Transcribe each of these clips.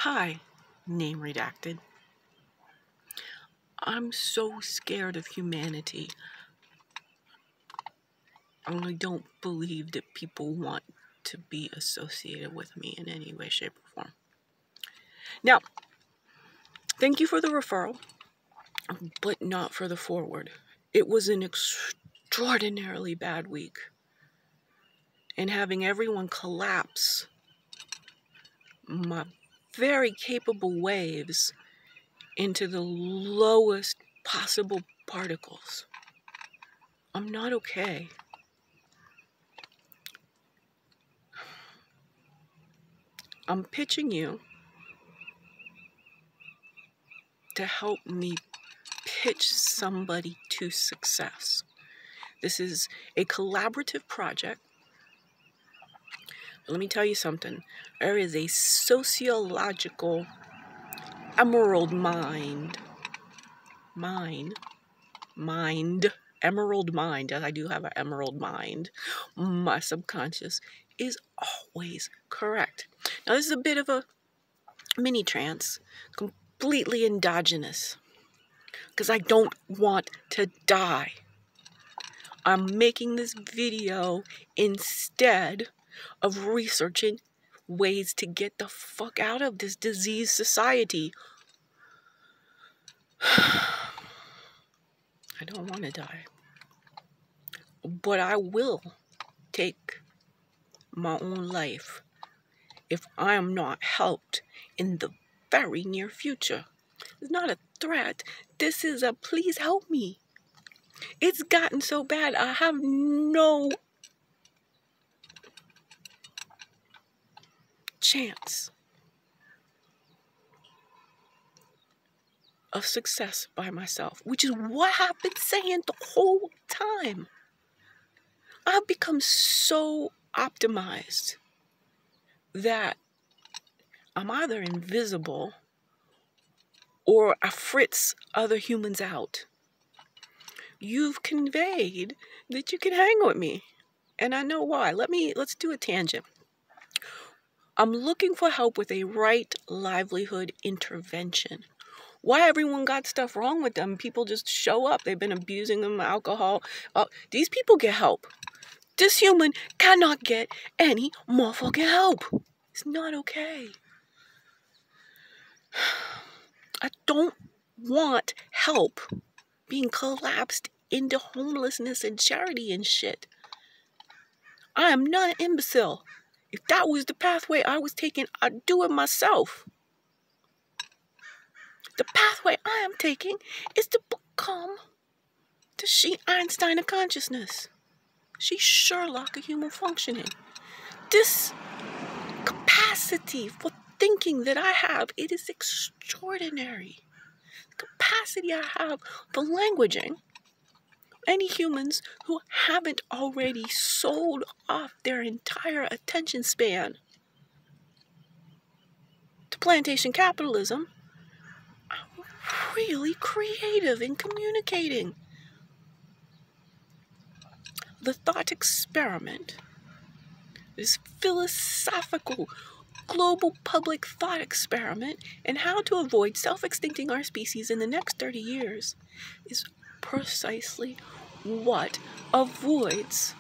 Hi, name redacted. I'm so scared of humanity. I don't believe that people want to be associated with me in any way, shape, or form. Now, thank you for the referral, but not for the forward. It was an extraordinarily bad week. And having everyone collapse my very capable waves into the lowest possible particles. I'm not okay. I'm pitching you to help me pitch somebody to success. This is a collaborative project. Let me tell you something. There is a sociological emerald emerald mind. I do have an emerald mind. My subconscious is always correct. Now, this is a bit of a mini trance, completely endogenous, because I don't want to die. I'm making this video instead of researching ways to get the fuck out of this disease society. I don't want to die. But I will take my own life if I am not helped in the very near future. It's not a threat. This is a please help me. It's gotten so bad, I have no chance of success by myself, which is what I've been saying the whole time. I've become so optimized that I'm either invisible or I fritz other humans out. You've conveyed that you can hang with me, and I know why. Let's do a tangent. I'm looking for help with a right livelihood intervention. Why everyone got stuff wrong with them? People just show up. They've been abusing them, alcohol. These people get help. This human cannot get any motherfucking help. It's not okay. I don't want help being collapsed into homelessness and charity and shit. I am not an imbecile. If that was the pathway I was taking, I'd do it myself. The pathway I am taking is to become the she Einstein of consciousness. She's Sherlock of human functioning. This capacity for thinking that I have, it is extraordinary. The capacity I have for languaging. Any humans who haven't already sold off their entire attention span to plantation capitalism are really creative in communicating. The thought experiment, this philosophical global public thought experiment in how to avoid self-extincting our species in the next 30 years is precisely what avoids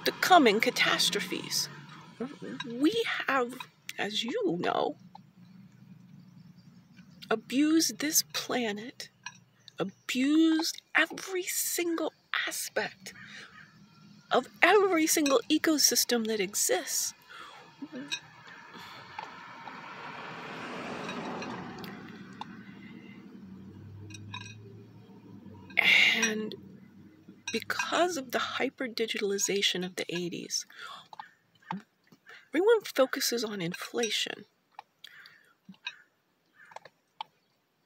the coming catastrophes. We have, as you know, abused this planet, abused every single aspect of every single ecosystem that exists. And because of the hyper-digitalization of the 80s, everyone focuses on inflation.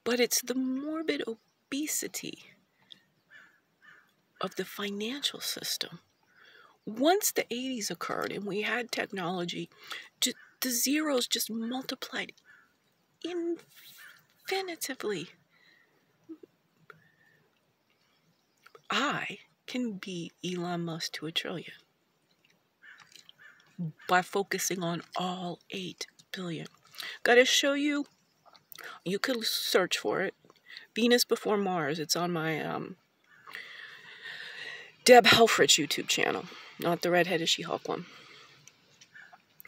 But it's the morbid obesity of the financial system. Once the 80s occurred and we had technology, the zeros just multiplied infinitively. I can beat Elon Musk to 1 trillion by focusing on all 8 billion. Gotta show you. You could search for it. Venus Before Mars. It's on my Deb Helfrich YouTube channel, not the redheaded She-Hulk one.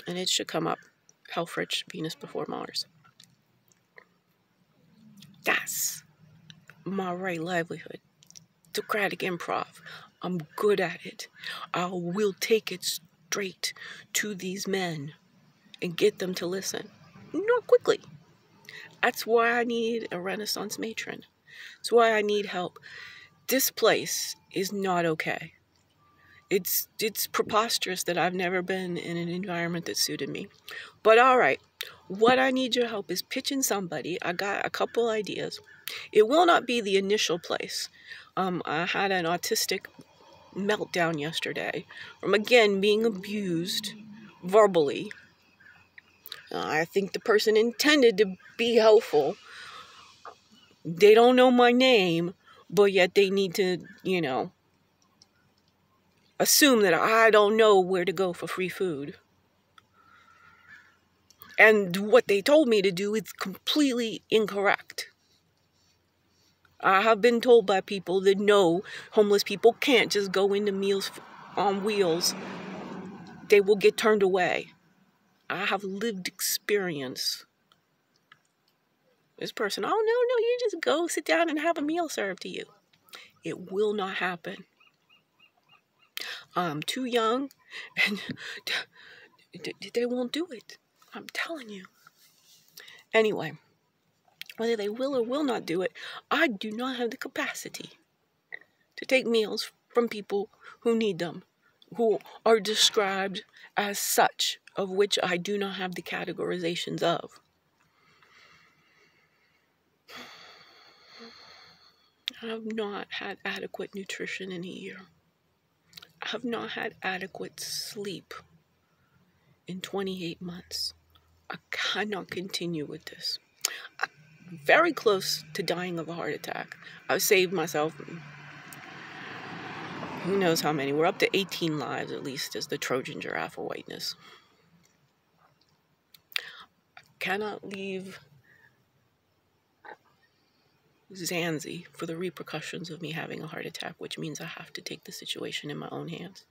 And it should come up. Helfrich, Venus Before Mars. That's my right livelihood. Socratic improv. I'm good at it. I will take it straight to these men and get them to listen. Not quickly. That's why I need a Renaissance matron. That's why I need help. This place is not okay. It's preposterous that I've never been in an environment that suited me. But all right, what I need your help is pitching somebody. I got a couple ideas. It will not be the initial place. I had an autistic meltdown yesterday from, again, being abused verbally. I think the person intended to be helpful. They don't know my name, but yet they need to, assume that I don't know where to go for free food. And what they told me to do is completely incorrect. I have been told by people that no, homeless people can't just go into Meals on Wheels. They will get turned away. I have lived experience. This person, oh no, you just go sit down and have a meal served to you. It will not happen. I'm too young, and they won't do it. I'm telling you. Anyway, whether they will or will not do it, I do not have the capacity to take meals from people who need them, who are described as such, of which I do not have the categorizations of. I have not had adequate nutrition in a year. I have not had adequate sleep in 28 months. I cannot continue with this. I'm very close to dying of a heart attack. I've saved myself who knows how many. We're up to 18 lives at least as the Trojan giraffe of whiteness. I cannot leave Zanzi for the repercussions of me having a heart attack, which means I have to take the situation in my own hands.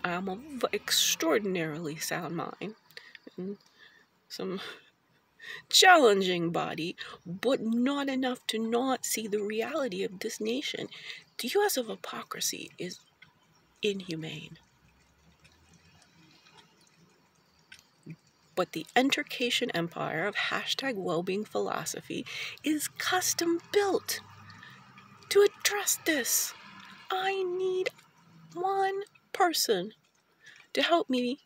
I'm of extraordinarily sound mind and some challenging body, but not enough to not see the reality of this nation. The U.S. of hypocrisy is inhumane. But the Entercation empire of #wellbeing philosophy is custom built to address this. I need one person to help me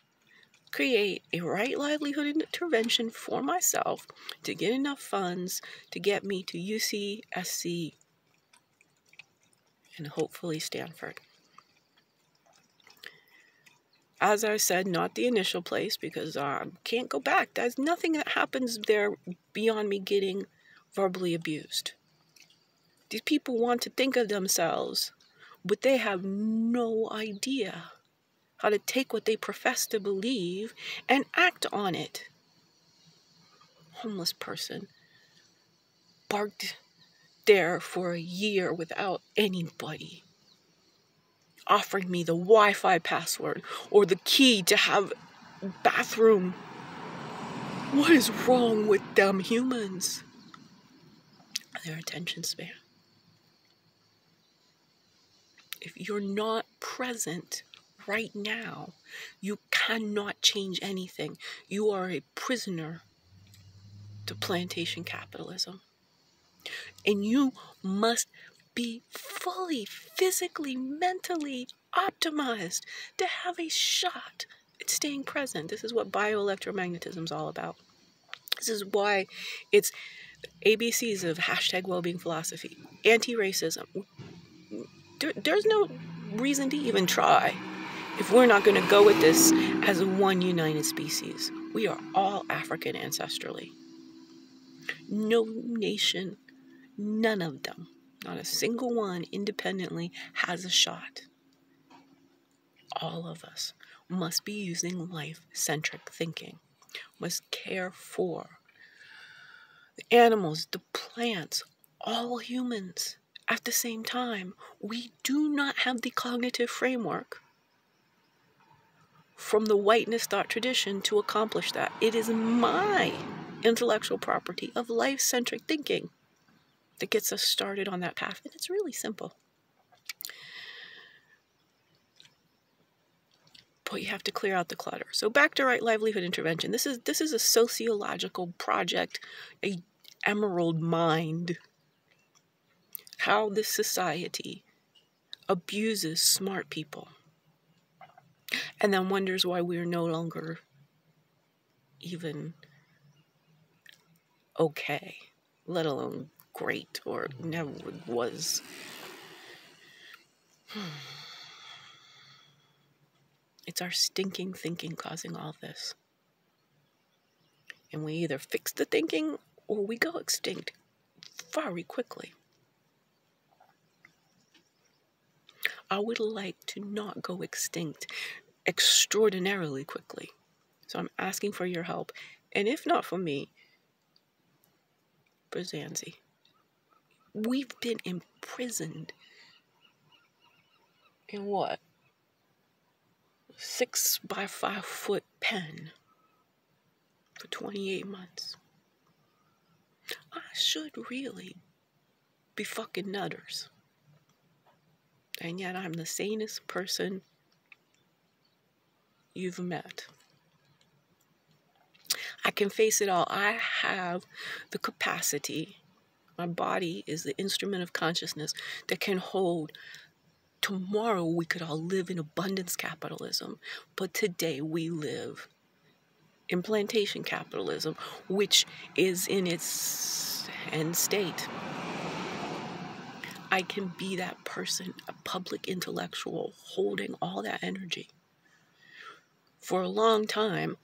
create a right livelihood intervention for myself to get enough funds to get me to UCSC and hopefully Stanford. As I said, not the initial place because I can't go back. There's nothing that happens there beyond me getting verbally abused. These people want to think of themselves, but they have no idea how to take what they profess to believe and act on it. Homeless person parked there for a year without anybody offering me the Wi-Fi password or the key to have a bathroom. What is wrong with them humans? Their attention span. If you're not present right now, you cannot change anything. You are a prisoner to plantation capitalism. And you must be fully, physically, mentally optimized to have a shot at staying present. This is what bioelectromagnetism is all about. This is why it's ABCs of #wellbeing philosophy. Anti-racism. There's no reason to even try if we're not going to go with this as one united species. We are all African ancestrally. No nation, none of them, not a single one independently has a shot. All of us must be using life-centric thinking. must care for the animals, the plants, all humans at the same time. We do not have the cognitive framework from the whiteness thought tradition to accomplish that. It is my intellectual property of life-centric thinking that gets us started on that path. And it's really simple. But you have to clear out the clutter. So back to right livelihood intervention. This is a sociological project, a emerald mind. How this society abuses smart people and then wonders why we're no longer even okay, let alone great, or never was. It's our stinking thinking causing all this. And we either fix the thinking or we go extinct very quickly. I would like to not go extinct extraordinarily quickly. So I'm asking for your help. And if not for me, for Zanzi. We've been imprisoned in what? 6 by 5 foot pen for 28 months. I should really be fucking nutters. And yet I'm the sanest person you've met. I can face it all. I have the capacity. My body is the instrument of consciousness that can hold. Tomorrow we could all live in abundance capitalism, but today we live in plantation capitalism, which is in its end state. I can be that person, a public intellectual, holding all that energy. For a long time,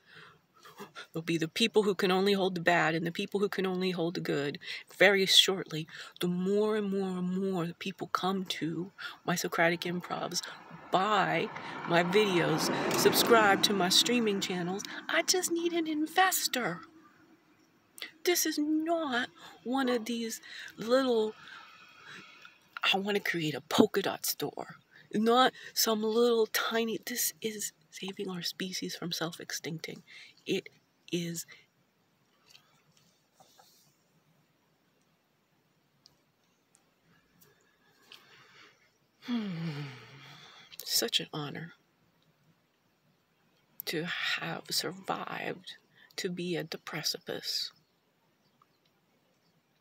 there'll be the people who can only hold the bad and the people who can only hold the good. Very shortly, the more and more and more the people come to my Socratic Improvs, buy my videos, subscribe to my streaming channels, I just need an investor. This is not one of these little, I want to create a polka dot store. Not some little tiny, this is saving our species from self-extincting. It is such an honor to have survived to be at the precipice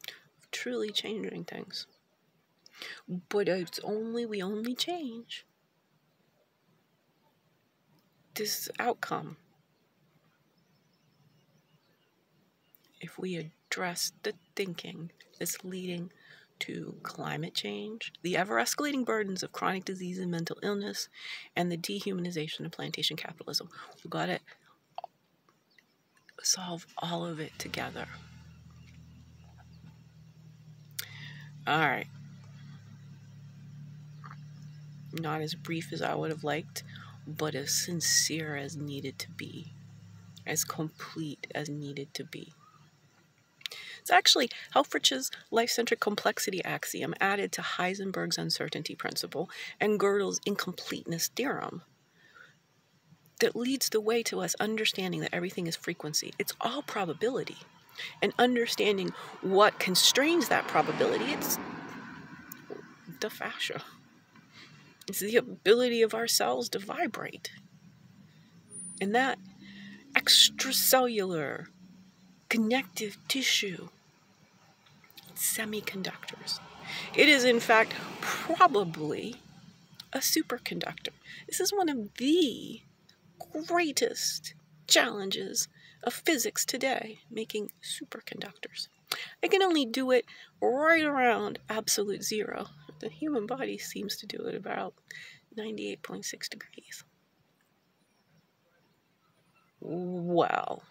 of truly changing things. But we only change this outcome if we address the thinking that's leading to climate change, the ever-escalating burdens of chronic disease and mental illness, and the dehumanization of plantation capitalism. We've got to solve all of it together. All right. Not as brief as I would have liked, but as sincere as needed to be, as complete as needed to be. It's actually Helfrich's life-centric complexity axiom added to Heisenberg's uncertainty principle and Gödel's incompleteness theorem that leads the way to us understanding that everything is frequency. It's all probability. And understanding what constrains that probability, it's the fascia. It's the ability of our cells to vibrate. And that extracellular connective tissue, semiconductors. It is, in fact, probably a superconductor. This is one of the greatest challenges of physics today, making superconductors. I can only do it right around absolute zero. The human body seems to do it about 98.6 degrees. Well,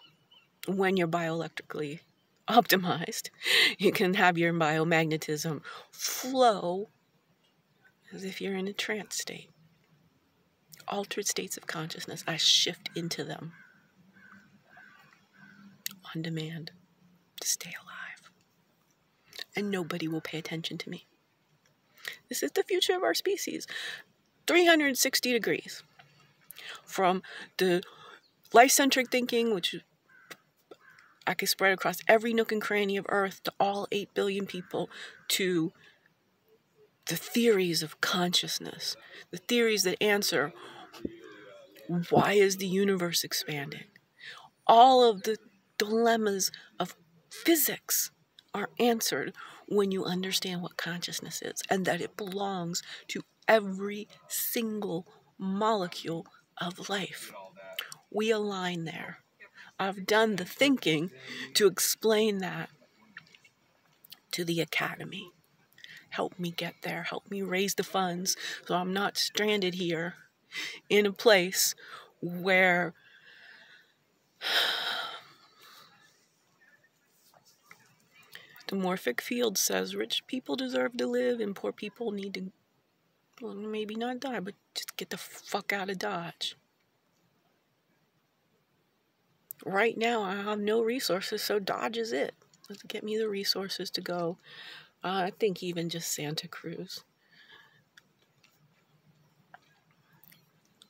when you're bioelectrically optimized, you can have your biomagnetism flow as if you're in a trance state. Altered states of consciousness, I shift into them. on demand to stay alive. And nobody will pay attention to me. This is the future of our species. 360 degrees. From the life-centric thinking, which I could spread across every nook and cranny of Earth to all 8 billion people, to the theories of consciousness, the theories that answer why is the universe expanding. All of the dilemmas of physics are answered when you understand what consciousness is and that it belongs to every single molecule of life. We align there. I've done the thinking to explain that to the academy. Help me get there. Help me raise the funds so I'm not stranded here in a place where the morphic field says rich people deserve to live and poor people need to, well, maybe not die, but just get the fuck out of Dodge. Right now, I have no resources, so Dodge is it. Doesn't get me the resources to go. I think even just Santa Cruz.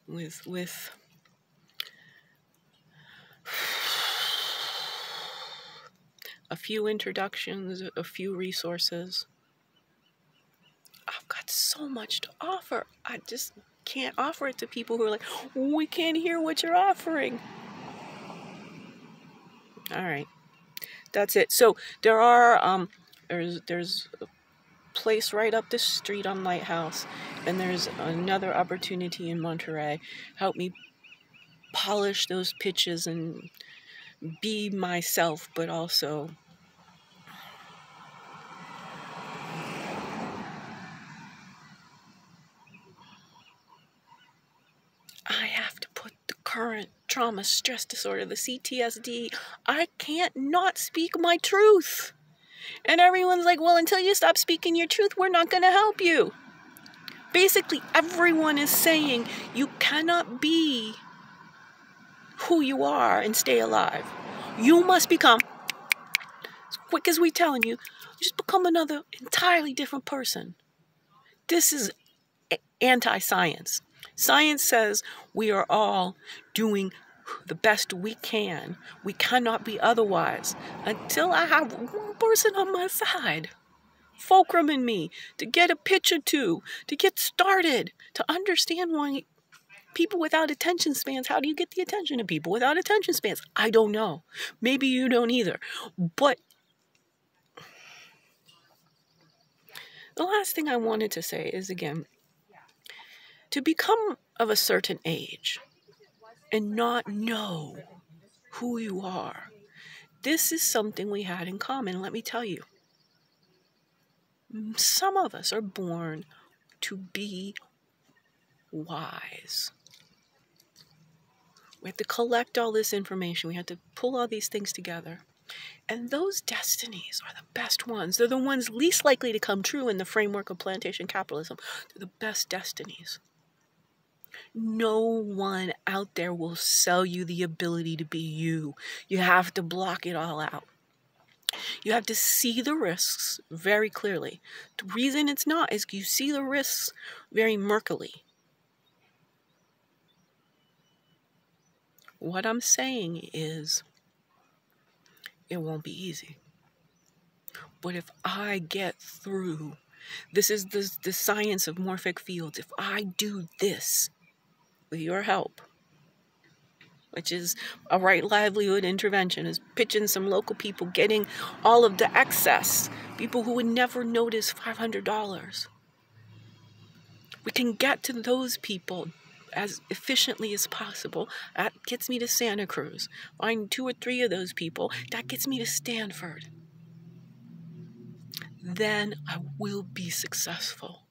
With a few introductions, a few resources. I've got so much to offer. I just can't offer it to people who are like, we can't hear what you're offering. All right. That's it. So there are there's a place right up the street on Lighthouse, and there's another opportunity in Monterey. Help me polish those pitches and be myself, but also I have to put the current trauma stress disorder, the CTSD, I can't not speak my truth. And everyone's like, well, until you stop speaking your truth, we're not going to help you. Basically, everyone is saying you cannot be who you are and stay alive. You must become, as quick as we telling you, just become another entirely different person. This is anti-science. Science says we are all doing the best we can. We cannot be otherwise. Until I have one person on my side, fulcrum in me, to get a pitch or two, to get started, to understand why people without attention spans, how do you get the attention of people without attention spans? I don't know. Maybe you don't either. But the last thing I wanted to say is, again, to become of a certain age and not know who you are, this is something we had in common. Let me tell you. Some of us are born to be wise. We have to collect all this information. We have to pull all these things together. And those destinies are the best ones. They're the ones least likely to come true in the framework of plantation capitalism. They're the best destinies. No one out there will sell you the ability to be you. You have to block it all out. You have to see the risks very clearly. The reason it's not is you see the risks very murkily. What I'm saying is, it won't be easy. But if I get through, this is the science of morphic fields. If I do this with your help, which is a right livelihood intervention, is pitching some local people, getting all of the excess, people who would never notice $500. We can get to those people as efficiently as possible. That gets me to Santa Cruz. Find 2 or 3 of those people. That gets me to Stanford. Then I will be successful.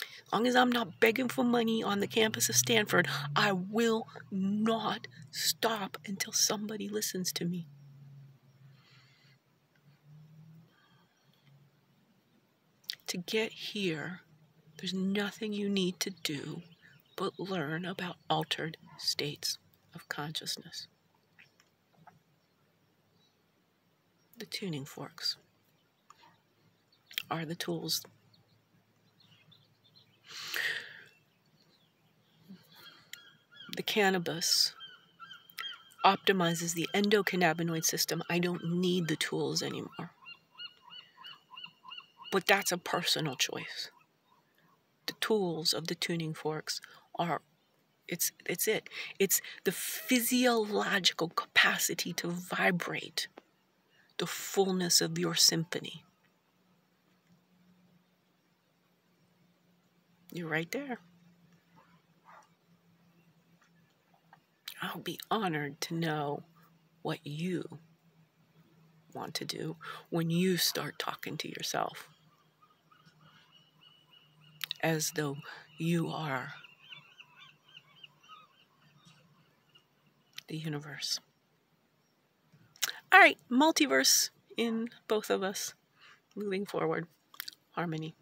As long as I'm not begging for money on the campus of Stanford, I will not stop until somebody listens to me. To get here, there's nothing you need to do but learn about altered states of consciousness. The tuning forks are the tools. The cannabis optimizes the endocannabinoid system. I don't need the tools anymore. But that's a personal choice. The tools of the tuning forks are, it's it. It's the physiological capacity to vibrate the fullness of your symphony. You're right there. I'll be honored to know what you want to do when you start talking to yourself as though you are the universe. All right, multiverse in both of us. Moving forward, harmony.